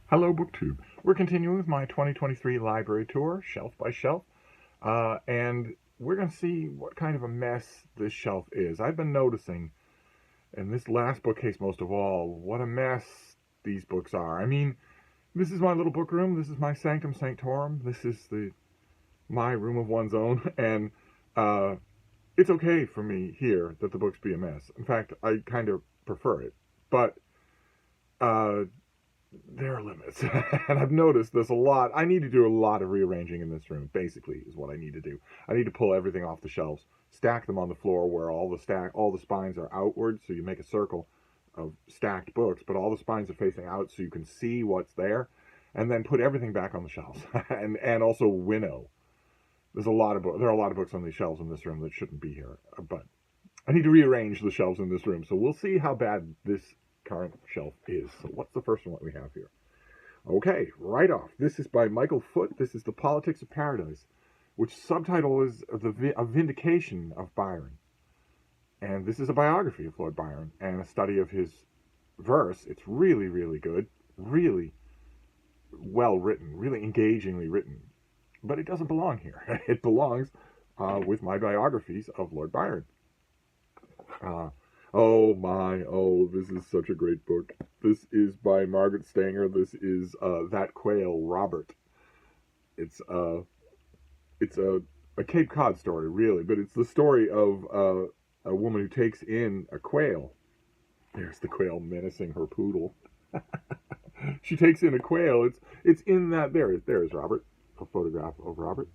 Hello, BookTube. We're continuing with my 2023 library tour, shelf by shelf, and we're going to see what kind of a mess this shelf is. I've been noticing, in this last bookcase most of all, what a mess these books are. I mean, this is my little book room. This is my sanctum sanctorum. This is my room of one's own, and it's okay for me here that the books be a mess. In fact, I kind of prefer it, but uh, there are limits. And I've noticed there's a lot. I need to do a lot of rearranging in this room, basically, is what I need to do. I need to pull everything off the shelves, stack them on the floor where all the spines are outward, so you make a circle of stacked books, but all the spines are facing out so you can see what's there, and then put everything back on the shelves. and also winnow. There are a lot of books on these shelves in this room that shouldn't be here, but I need to rearrange the shelves in this room, so we'll see how bad this current shelf is. So what's the first one that we have here? Okay, right off. This is by Michael Foote. This is The Politics of Paradise, which subtitle is A Vindication of Byron. And this is a biography of Lord Byron and a study of his verse. It's really, really good, really well written, really engagingly written. But it doesn't belong here. It belongs with my biographies of Lord Byron. This is such a great book. This is by Margaret Stanger. This is That Quail, Robert. It's a Cape Cod story, really, but it's the story of a woman who takes in a quail. There's the quail menacing her poodle. She takes in a quail. It's in that. There's Robert. A photograph of Robert.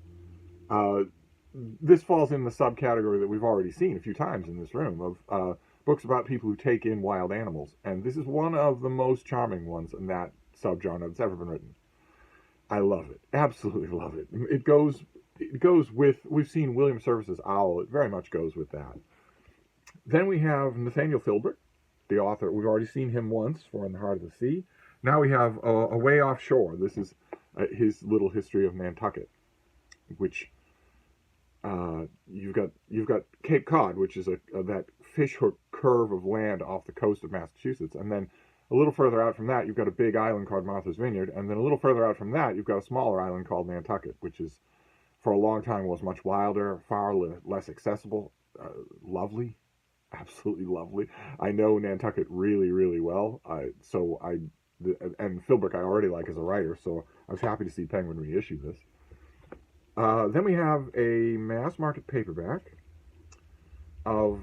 This falls in the subcategory that we've already seen a few times in this room of books about people who take in wild animals, and this is one of the most charming ones in that subgenre that's ever been written. I love it, absolutely love it. It goes with, we've seen William Service's Owl. It very much goes with that. Then we have Nathaniel Philbrick, the author. We've already seen him once for In the Heart of the Sea. Now we have Away Offshore. This is his little history of Nantucket, which you've got Cape Cod, which is that fishhook curve of land off the coast of Massachusetts, and then a little further out from that, you've got a big island called Martha's Vineyard, and then a little further out from that, you've got a smaller island called Nantucket, which is, for a long time, was much wilder, far less accessible, lovely, absolutely lovely. I know Nantucket really, really well, and Philbrick I already like as a writer, so I was happy to see Penguin reissue this. Then we have a mass market paperback of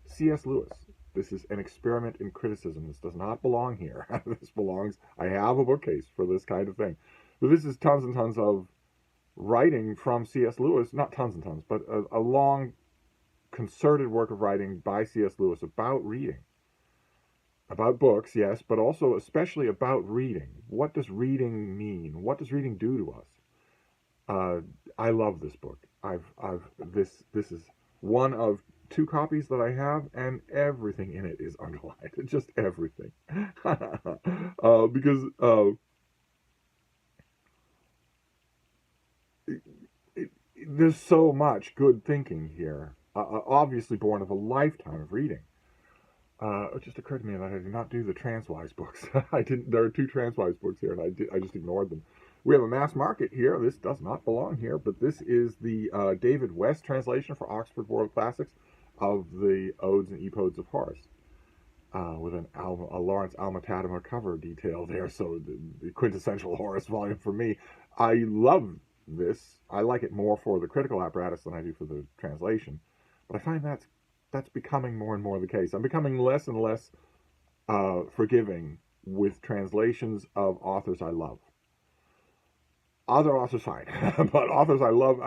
C.S. Lewis. This is An Experiment in Criticism. This does not belong here. I have a bookcase for this kind of thing. But this is tons and tons of writing from C.S. Lewis, not tons and tons, but a long, concerted work of writing by C.S. Lewis about reading. About books, yes, but also especially about reading. What does reading mean? What does reading do to us? I love this book. This is one of 2 copies that I have, and everything in it is underlined. Just everything. Because there's so much good thinking here. Obviously born of a lifetime of reading. It just occurred to me that I did not do the Transwise books. I didn't. There are 2 Transwise books here, and I just ignored them. We have a mass market here. This does not belong here, but this is the David West translation for Oxford World Classics of the Odes and Epodes of Horace, with a Lawrence Alma Tadema cover detail there. So the quintessential Horace volume for me. I love this. I like it more for the critical apparatus than I do for the translation, but I find that's becoming more and more the case. I'm becoming less and less forgiving with translations of authors I love. Other authors, fine, but authors I love,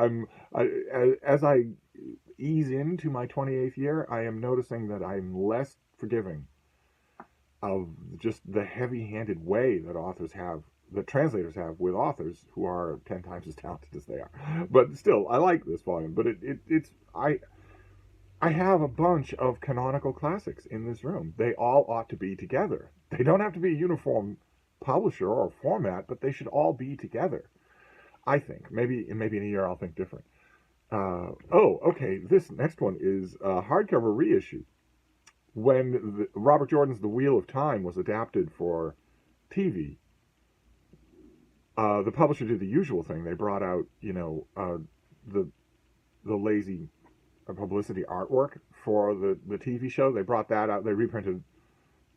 as I ease into my 28th year, I am noticing that I'm less forgiving of just the heavy-handed way that translators have with authors who are 10 times as talented as they are. But still, I like this volume. But I have a bunch of canonical classics in this room. They all ought to be together. They don't have to be a uniform publisher or format, but they should all be together. I think. Maybe in a year I'll think different. Okay. This next one is a hardcover reissue. When Robert Jordan's The Wheel of Time was adapted for TV, the publisher did the usual thing. They brought out, the lazy publicity artwork for the TV show. They brought that out. They reprinted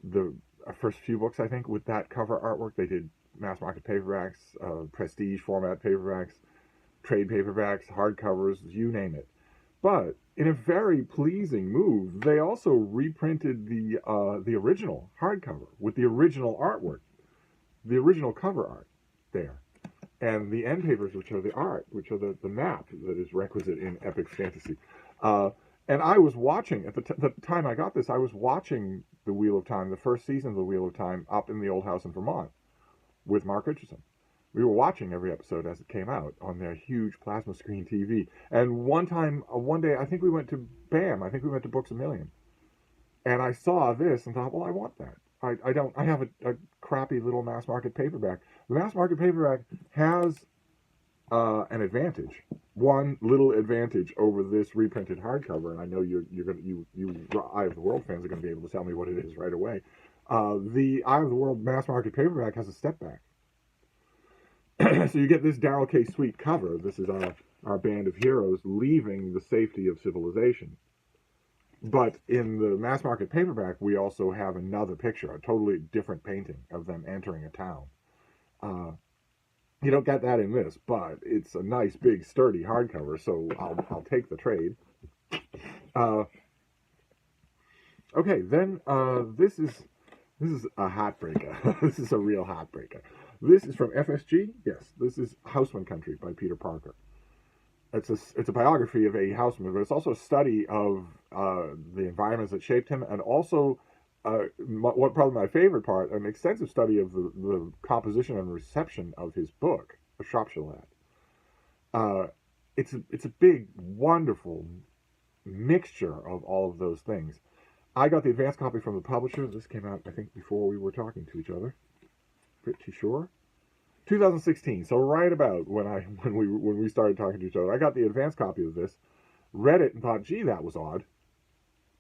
the first few books, I think, with that cover artwork. They did mass market paperbacks, prestige format paperbacks, trade paperbacks, hardcovers, you name it. But in a very pleasing move, they also reprinted the original hardcover with the original artwork, the original cover art there, and the end papers, which are the art, which are the map that is requisite in epic fantasy. And I was watching, at the time I got this, I was watching The Wheel of Time, the first season of The Wheel of Time, up in the old house in Vermont with Mark Richardson. We were watching every episode as it came out on their huge plasma screen TV. And one day, I think we went to BAM. I think we went to Books A Million. And I saw this and thought, well, I want that. I have a crappy little mass market paperback. The mass market paperback has an advantage. One little advantage over this reprinted hardcover, and I know you Eye of the World fans are going to be able to tell me what it is right away. The Eye of the World mass market paperback has a step back. So you get this Darrell K. Sweet cover. This is our band of heroes leaving the safety of civilization. But in the mass market paperback, we also have another picture, a totally different painting of them entering a town. You don't get that in this, but it's a nice, big, sturdy hardcover, so I'll take the trade. Okay, then this is a heartbreaker. This is a real heartbreaker. This is from FSG. Yes, this is Houseman Country by Peter Parker. It's a biography of A.E. Houseman, but it's also a study of the environments that shaped him, and also probably my favorite part, an extensive study of the composition and reception of his book, A Shropshire Lad. It's a big, wonderful mixture of all of those things. I got the advance copy from the publisher. This came out, I think, before we were talking to each other. Pretty sure. 2016. So right about when we started talking to each other, I got the advance copy of this, read it, and thought, gee, that was odd.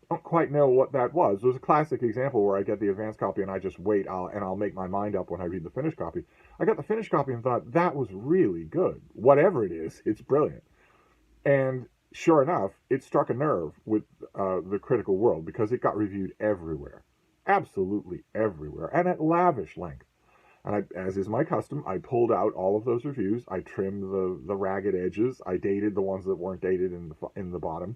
I don't quite know what that was. It was a classic example where I get the advance copy and I just wait, and I'll make my mind up when I read the finished copy. I got the finished copy and thought, that was really good. Whatever it is, it's brilliant. And sure enough, it struck a nerve with the critical world because it got reviewed everywhere. Absolutely everywhere. And at lavish length. And as is my custom, I pulled out all of those reviews. I trimmed the ragged edges. I dated the ones that weren't dated in the bottom.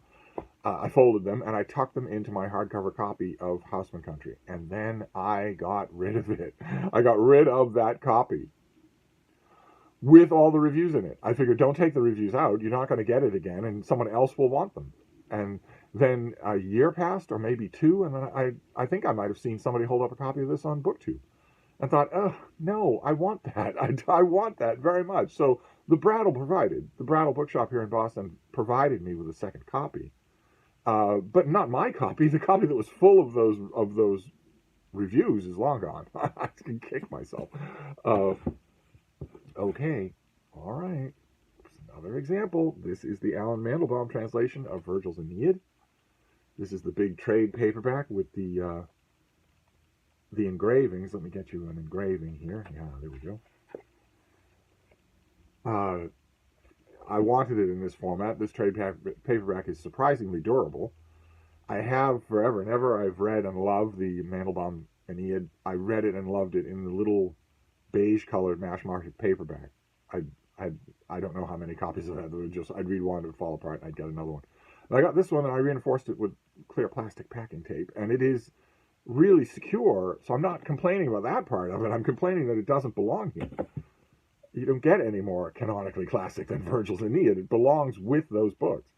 I folded them, and I tucked them into my hardcover copy of Houseman Country. And then I got rid of it. I got rid of that copy with all the reviews in it. I figured, don't take the reviews out. You're not going to get it again, and someone else will want them. And then a year passed, or maybe two, and then I think I might have seen somebody hold up a copy of this on BookTube. And thought, oh, no, I want that. I want that very much. So the Brattle Bookshop here in Boston provided me with a second copy. But not my copy. The copy that was full of those reviews is long gone. I can kick myself. Okay. All right. Another example. This is the Alan Mandelbaum translation of Virgil's Aeneid. This is the big trade paperback with the engravings. Let me get you an engraving here. Yeah, there we go. I wanted it in this format. This trade paperback is surprisingly durable. I have forever and ever. I've read and loved the Mandelbaum Aeneid. I read it and loved it in the little beige-colored mass market paperback. I don't know how many copies of that. I'd read one, it would fall apart, and I'd get another one. And I got this one, and I reinforced it with clear plastic packing tape, and it is really secure, so I'm not complaining about that part of it. I'm complaining that it doesn't belong here. You don't get any more canonically classic than Virgil's Aeneid. It belongs with those books.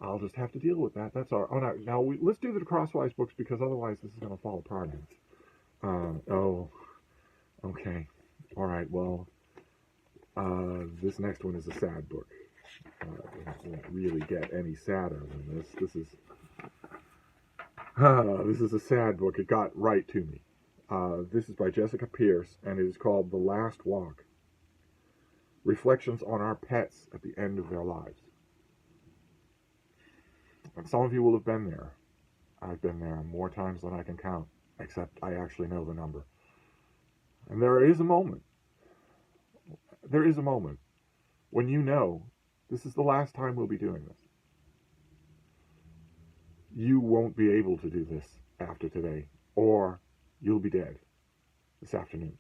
I'll just have to deal with that. That's all. Oh, now let's do the Crosswise books, because otherwise this is going to fall apart. Okay. All right, well, this next one is a sad book. It won't really get any sadder than this. This is a sad book. It got right to me. This is by Jessica Pierce, and it is called The Last Walk. Reflections on our pets at the end of their lives. And some of you will have been there. I've been there more times than I can count, except I actually know the number. And there is a moment when you know this is the last time we'll be doing this. You won't be able to do this after today, or you'll be dead this afternoon.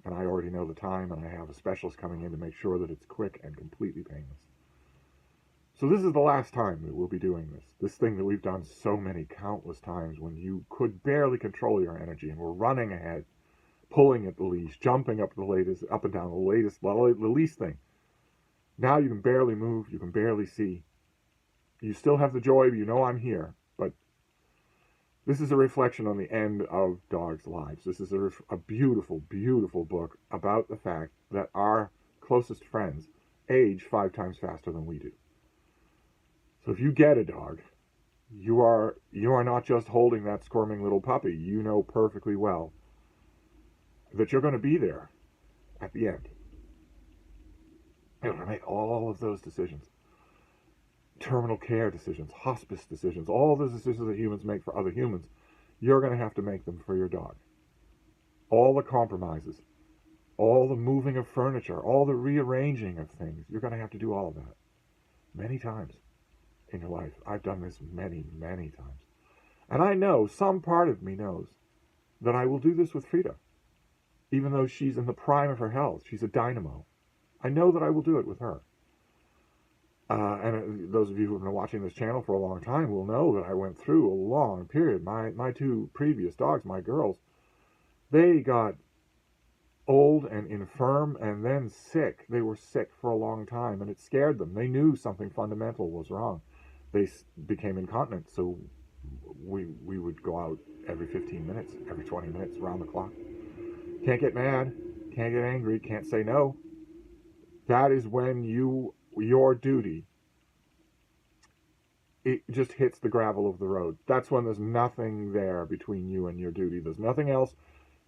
And I already know the time, and I have a specialist coming in to make sure that it's quick and completely painless. So this is the last time that we'll be doing this. This thing that we've done so many countless times when you could barely control your energy and we're running ahead, pulling at the leash, jumping up and down the least thing. Now you can barely move, you can barely see. You still have the joy, you know I'm here, but this is a reflection on the end of dogs' lives. This is a beautiful, beautiful book about the fact that our closest friends age 5 times faster than we do. So if you get a dog, you are not just holding that squirming little puppy. You know perfectly well that you're going to be there at the end. You're going to make all of those decisions. Terminal care decisions, hospice decisions, all those decisions that humans make for other humans, you're going to have to make them for your dog. All the compromises, all the moving of furniture, all the rearranging of things, you're going to have to do all of that many times in your life. I've done this many, many times. And I know, some part of me knows, that I will do this with Frida. Even though she's in the prime of her health, she's a dynamo. I know that I will do it with her. And those of you who have been watching this channel for a long time will know that I went through a long period. My 2 previous dogs, my girls, they got old and infirm and then sick. They were sick for a long time, and it scared them. They knew something fundamental was wrong. They became incontinent, so we would go out every 15 minutes, every 20 minutes, around the clock. Can't get mad, can't get angry, can't say no. That is when your duty, it just hits the gravel of the road. That's when there's nothing there between you and your duty. There's nothing else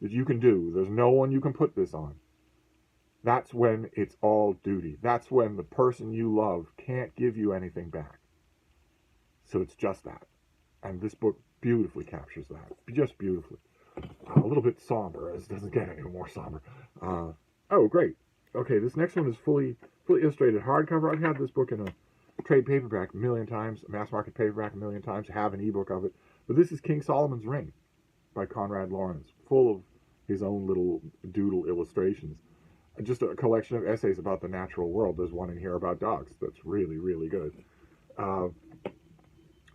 that you can do. There's no one you can put this on. That's when it's all duty. That's when the person you love can't give you anything back. So it's just that. And this book beautifully captures that. Just beautifully. A little bit somber, as it doesn't get any more somber. Oh, great. Okay, this next one is fully illustrated hardcover. I've had this book in a trade paperback a million times, a mass market paperback a million times, have an ebook of it. But this is King Solomon's Ring by Conrad Lawrence, full of his own little doodle illustrations. Just a collection of essays about the natural world. There's one in here about dogs that's really, really good.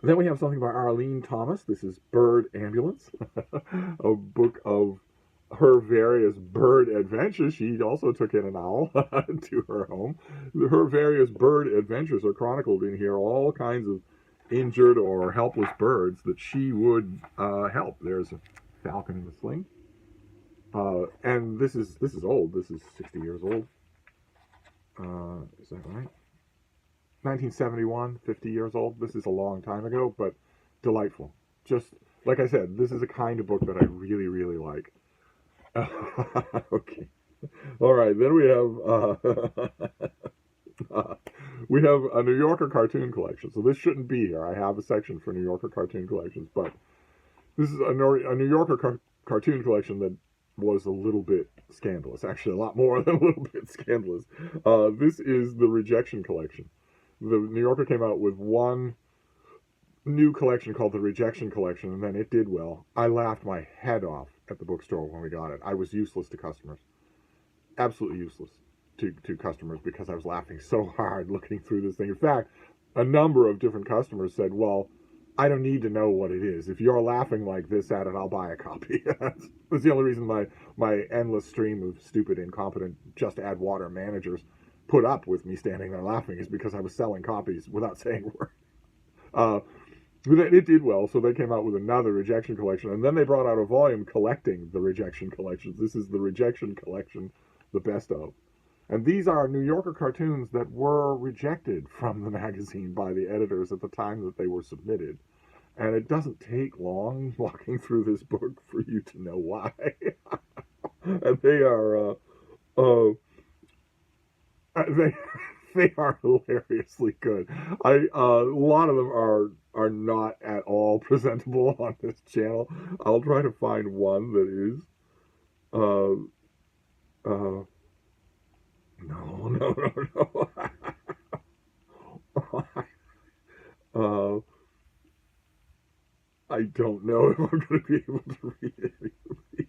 Then we have something by Arlene Thomas. This is Bird Ambulance, a book of her various bird adventures. She also took in an owl to her home. Her various bird adventures are chronicled in here, all kinds of injured or helpless birds that she would help. There's a falcon in the sling. And this is old. This is 60 years old. Is that right? 1971, 50 years old. This is a long time ago, but delightful. Just, like I said, this is a kind of book that I really, really like. Okay. All right, then we have a New Yorker cartoon collection. So this shouldn't be here. I have a section for New Yorker cartoon collections, but this is a New Yorker cartoon collection that was a little bit scandalous. Actually, a lot more than a little bit scandalous. This is the Rejection Collection. The New Yorker came out with one new collection called the Rejection Collection, and then it did well. I laughed my head off at the bookstore when we got it. I was useless to customers. Absolutely useless to customers because I was laughing so hard looking through this thing. In fact, a number of different customers said, well, I don't need to know what it is. If you're laughing like this at it, I'll buy a copy. That's the only reason my endless stream of stupid, incompetent, just add water managers put up with me standing there laughing is because I was selling copies without saying a word. But it did well, so they came out with another Rejection Collection, and then they brought out a volume collecting the Rejection Collections. This is the Rejection Collection, the best of. And these are New Yorker cartoons that were rejected from the magazine by the editors at the time that they were submitted. And it doesn't take long walking through this book for you to know why. And they are they are hilariously good. A lot of them are not at all presentable on this channel. I'll try to find one that is. don't know if I'm going to be able to read any of these.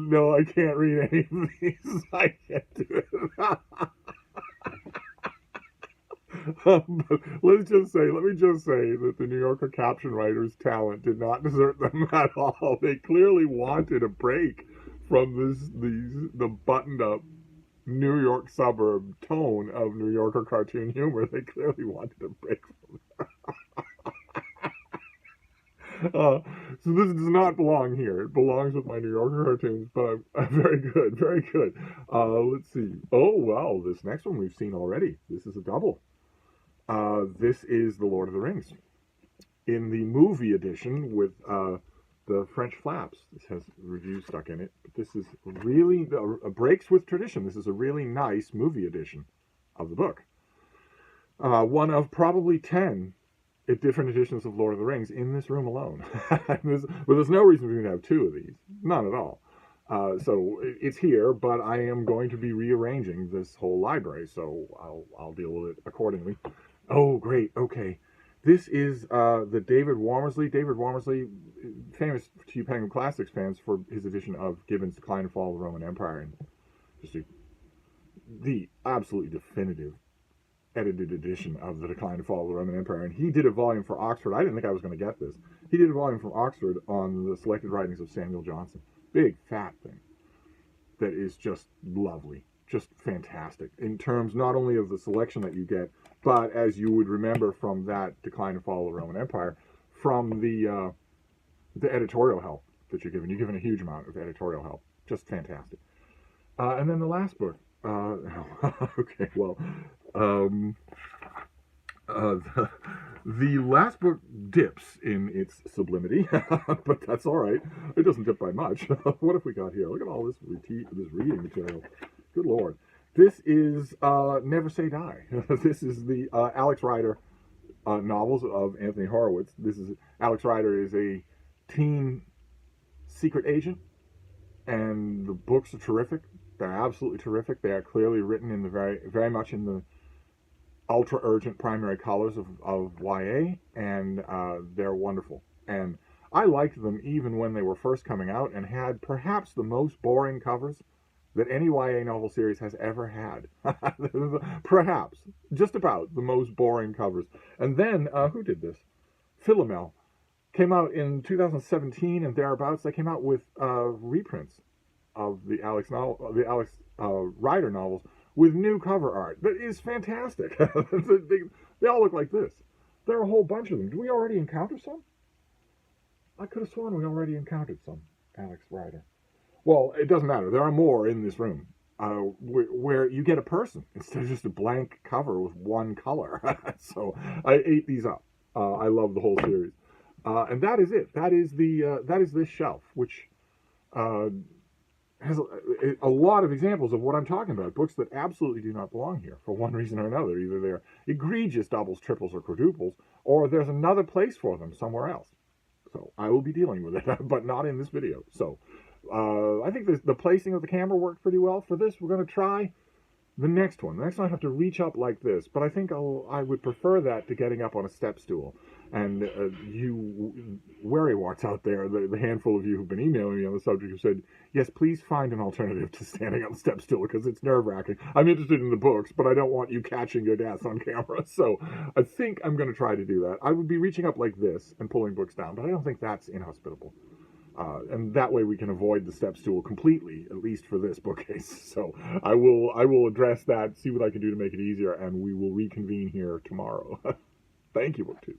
No, I can't read any of these. I can't do it. But let me just say that the New Yorker caption writer's talent did not desert them at all. They clearly wanted a break from the buttoned up New York suburb tone of New Yorker cartoon humor. They clearly wanted a break from that. So this does not belong here. It belongs with my New Yorker cartoons, but I'm very good, very good. Let's see. Oh, well, this next one we've seen already. This is a double. This is The Lord of the Rings. In the movie edition with the French flaps. This has reviews stuck in it. But this is really, breaks with tradition. This is a really nice movie edition of the book. One of probably 10 different editions of Lord of the Rings in this room alone. There's no reason we can have 2 of these. None at all. So it's here, but I am going to be rearranging this whole library, so I'll deal with it accordingly. Oh, great. Okay. This is the David Womersley. David Womersley, famous to you Penguin Classics fans for his edition of Gibbon's Decline and Fall of the Roman Empire, and just the absolutely definitive edited edition of The Decline and Fall of the Roman Empire. And he did a volume for Oxford. I didn't think I was going to get this. He did a volume from Oxford on the selected writings of Samuel Johnson. Big, fat thing that is just lovely. Just fantastic in terms not only of the selection that you get, but as you would remember from that Decline and Fall of the Roman Empire, from the editorial help that you're given. You're given a huge amount of editorial help. Just fantastic. And then the last book. Okay, well, the last book dips in its sublimity, but that's all right. It doesn't dip by much. What have we got here? Look at all this reading material. Good Lord. This is Never Say Die. This is the Alex Rider novels of Anthony Horowitz. Alex Rider is a teen secret agent, and the books are terrific. They're absolutely terrific. They are clearly written in the very much in the ultra urgent primary colors of YA, and they're wonderful. And I liked them even when they were first coming out and had perhaps the most boring covers that any YA novel series has ever had. Perhaps. Just about the most boring covers. And then, who did this? Philomel. Came out in 2017 and thereabouts. They came out with reprints of the Alex Rider novels with new cover art. That is fantastic. They all look like this. There are a whole bunch of them. Did we already encounter some? I could have sworn we already encountered some Alex Rider. Well, it doesn't matter. There are more in this room where you get a person instead of just a blank cover with one color. So I ate these up. I love the whole series. And that is it. That is this shelf, which has a lot of examples of what I'm talking about. Books that absolutely do not belong here for one reason or another. Either they're egregious doubles, triples, or quadruples, or there's another place for them somewhere else. So I will be dealing with it, but not in this video. So I think the placing of the camera worked pretty well. For this, we're going to try the next one. The next one I have to reach up like this, but I think I would prefer that to getting up on a step stool. And you wary-warts out there, the handful of you who've been emailing me on the subject, have said, yes, please find an alternative to standing on the step stool, because it's nerve-wracking. I'm interested in the books, but I don't want you catching your death on camera. So I think I'm going to try to do that. I would be reaching up like this and pulling books down, but I don't think that's inhospitable. And that way we can avoid the step stool completely, at least for this bookcase. So I will address that, see what I can do to make it easier, and we will reconvene here tomorrow. Thank you, BookTube.